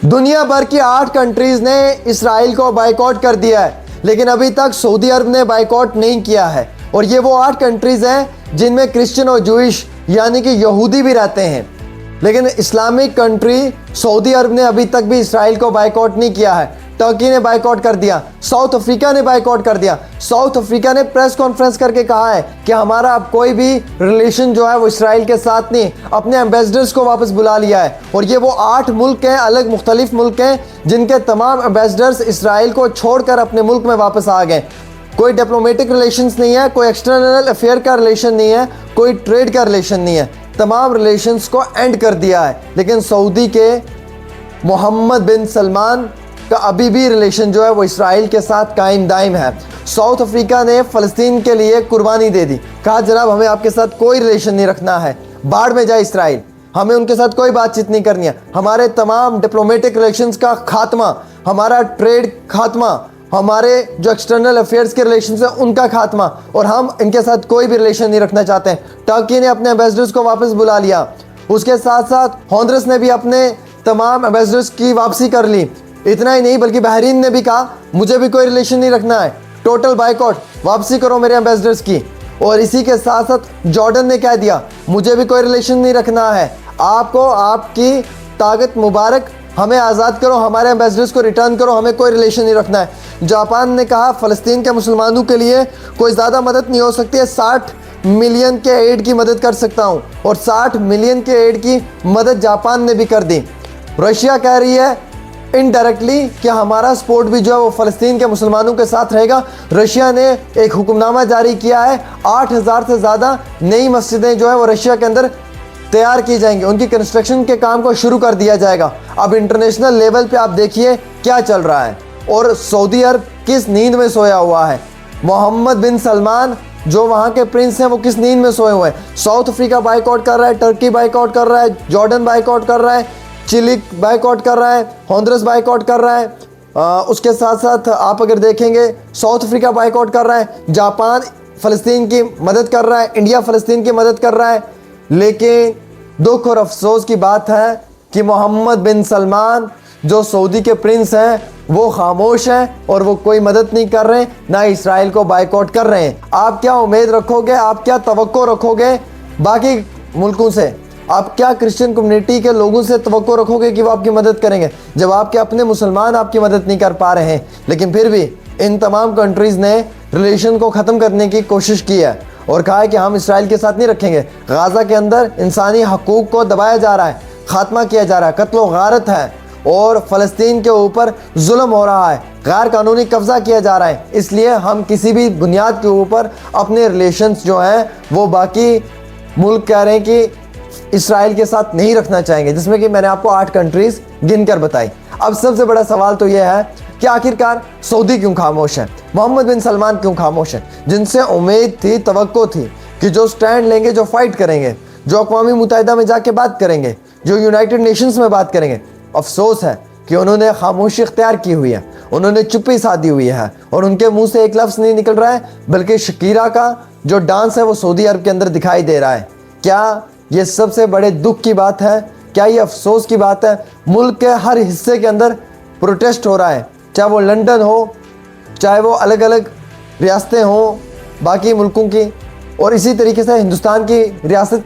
दुनिया भर की 8 कंट्रीज ने इसराइल को बायकॉट कर दिया है, लेकिन अभी तक सऊदी अरब ने बायकॉट नहीं किया है। और ये वो 8 कंट्रीज हैं जिनमें क्रिश्चियन और जूइश यानी कि यहूदी भी रहते हैं। लेकिन इस्लामिक कंट्री सऊदी अरब ने अभी तक भी इसराइल को बायकॉट नहीं किया है। टर्की ने बायकॉट कर दिया, साउथ अफ्रीका ने बायकॉट कर दिया। साउथ अफ्रीका ने प्रेस कॉन्फ्रेंस करके कहा है कि हमारा अब कोई भी रिलेशन जो है वो इसराइल के साथ नहीं, अपने एम्बेसडर्स को वापस बुला लिया है। और ये वो 8 मुल्क हैं, अलग मुख्तलिफ मुल्क हैं, जिनके तमाम एम्बेसडर्स इसराइल को छोड़कर अपने मुल्क में वापस आ गए। कोई डिप्लोमेटिक रिलेशंस नहीं है, कोई एक्सटर्नल अफेयर का रिलेशन नहीं है, कोई ट्रेड का रिलेशन नहीं है, तमाम रिलेशंस को एंड कर दिया है। लेकिन सऊदी के मोहम्मद बिन सलमान का अभी भी रिलेशन जो है वो इसराइल के साथ कायम दायम है। साउथ अफ्रीका ने फ़लस्तीन के लिए कुर्बानी दे दी, कहा जनाब हमें आपके साथ कोई रिलेशन नहीं रखना है, बाढ़ में जाए इसराइल, हमें उनके साथ कोई बातचीत नहीं करनी है, हमारे तमाम डिप्लोमेटिक रिलेशंस का खात्मा, हमारा ट्रेड खात्मा, हमारे जो एक्सटर्नल अफेयर्स के रिलेशंस हैं उनका खात्मा, और हम इनके साथ कोई भी रिलेशन नहीं रखना चाहते हैं। टर्की ने अपने एम्बेसडर्स को वापस बुला लिया, उसके साथ साथ होंडुरस ने भी अपने तमाम एम्बेसडर्स की वापसी कर ली। इतना ही नहीं बल्कि बहरीन ने भी कहा मुझे भी कोई रिलेशन नहीं रखना है, टोटल बायकॉट, वापसी करो मेरे एम्बेसडर्स की। और इसी के साथ साथ जॉर्डन ने कह दिया मुझे भी कोई रिलेशन नहीं रखना है, आपको आपकी ताकत मुबारक, हमें आज़ाद करो, हमारे एम्बेसडर्स को रिटर्न करो, हमें कोई रिलेशन नहीं रखना है। जापान ने कहा फ़लस्तीन के मुसलमानों के लिए कोई ज़्यादा मदद नहीं हो सकती है, 60 मिलियन के एड की मदद कर सकता हूँ, और 60 मिलियन के एड की मदद जापान ने भी कर दी। रशिया कह रही है इनडायरेक्टली कि हमारा सपोर्ट भी जो है वो फ़लस्तीन के मुसलमानों के साथ रहेगा। रशिया ने एक हुक्मनामा जारी किया है, 8000 से ज़्यादा नई मस्जिदें जो है वो रशिया के अंदर तैयार की जाएंगी, उनकी कंस्ट्रक्शन के काम को शुरू कर दिया जाएगा। अब इंटरनेशनल लेवल पे आप देखिए क्या चल रहा है, और सऊदी अरब किस नींद में सोया हुआ है। मोहम्मद बिन सलमान जो वहाँ के प्रिंस हैं वो किस नींद में सोए हुए हैं। साउथ अफ्रीका बायकॉट कर रहा है, टर्की बायकॉट कर रहा है, जॉर्डन बायकॉट कर रहा है, चिली बायकॉट कर रहा है, होंडुरस बायकॉट कर रहा है। उसके साथ साथ आप अगर देखेंगे साउथ अफ्रीका बायकॉट कर रहा है, जापान फ़लस्तीन की मदद कर रहा है, इंडिया फ़लस्तीन की मदद कर रहा है। लेकिन दुख और अफसोस की बात है कि मोहम्मद बिन सलमान जो सऊदी के प्रिंस हैं वो खामोश हैं और वो कोई मदद नहीं कर रहे, ना इसराइल को बायकॉट कर रहे हैं। आप क्या उम्मीद रखोगे, आप क्या तवक्को रखोगे बाकी मुल्कों से, आप क्या क्रिश्चियन कम्युनिटी के लोगों से तवक्को रखोगे कि वो आपकी मदद करेंगे, जब आपके अपने मुसलमान आपकी मदद नहीं कर पा रहे हैं। लेकिन फिर भी इन तमाम कंट्रीज़ ने रिलेशन को ख़त्म करने की कोशिश की है और कहा है कि हम इसराइल के साथ नहीं रखेंगे। गाज़ा के अंदर इंसानी हकूक़ को दबाया जा रहा है, ख़ात्मा किया जा रहा है, कत्ल व गारत है, और फ़लस्तीन के ऊपर जुल्म हो रहा है, गैर कानूनी कब्ज़ा किया जा रहा है। इसलिए हम किसी भी बुनियाद के ऊपर अपने रिलेशंस जो हैं वो बाकी मुल्क कह रहे हैं कि इसराइल के साथ नहीं रखना चाहेंगे, जिसमें कि मैंने आपको 8 कंट्रीज़ गिनकर बताई। अब सबसे बड़ा सवाल तो यह है कि आखिरकार सऊदी क्यों खामोश है, मोहम्मद बिन सलमान क्यों खामोश है, जिनसे उम्मीद थी, तवक्को थी कि जो स्टैंड लेंगे, जो फाइट करेंगे, जो अक़वाम मुत्तहिदा में जाके बात करेंगे, जो यूनाइटेड नेशंस में बात करेंगे। अफसोस है कि उन्होंने खामोशी इख्तियार की हुई है, उन्होंने चुप्पी साधी हुई है, और उनके मुंह से एक लफ्ज़ नहीं निकल रहा है, बल्कि शकीरा का जो डांस है वो सऊदी अरब के अंदर दिखाई दे रहा है। क्या ये सबसे बड़े दुख की बात है, क्या ये अफसोस की बात है? मुल्क के हर हिस्से के अंदर प्रोटेस्ट हो रहा है, चाहे वो लंदन हो, चाहे वो अलग अलग रियासतें हों बाकी मुल्कों की, और इसी तरीके से हिंदुस्तान की रियासत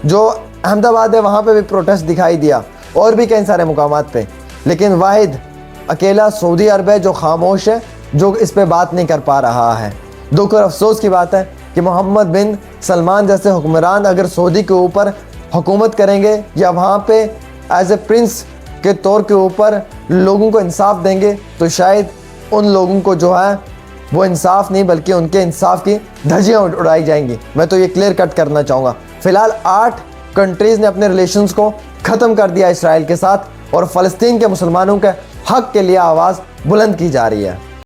जो अहमदाबाद है वहाँ पे भी प्रोटेस्ट दिखाई दिया, और भी कई सारे मुकामात पे। लेकिन वाहिद अकेला सऊदी अरब है जो खामोश है, जो इस पर बात नहीं कर पा रहा है। दुख और अफसोस की बात है कि मोहम्मद बिन सलमान जैसे हुक्मरान अगर सऊदी के ऊपर हुकूमत करेंगे या वहाँ पे एज ए प्रिंस के तौर के ऊपर लोगों को इंसाफ देंगे, तो शायद उन लोगों को जो है वो इंसाफ नहीं बल्कि उनके इंसाफ की धज्जियाँ उड़ाई जाएंगी। मैं तो ये क्लियर कट करना चाहूँगा। फ़िलहाल 8 कंट्रीज़ ने अपने रिलेशंस को ख़त्म कर दिया इसराइल के साथ, और फ़लस्तीन के मुसलमानों के हक़ के लिए आवाज़ बुलंद की जा रही है।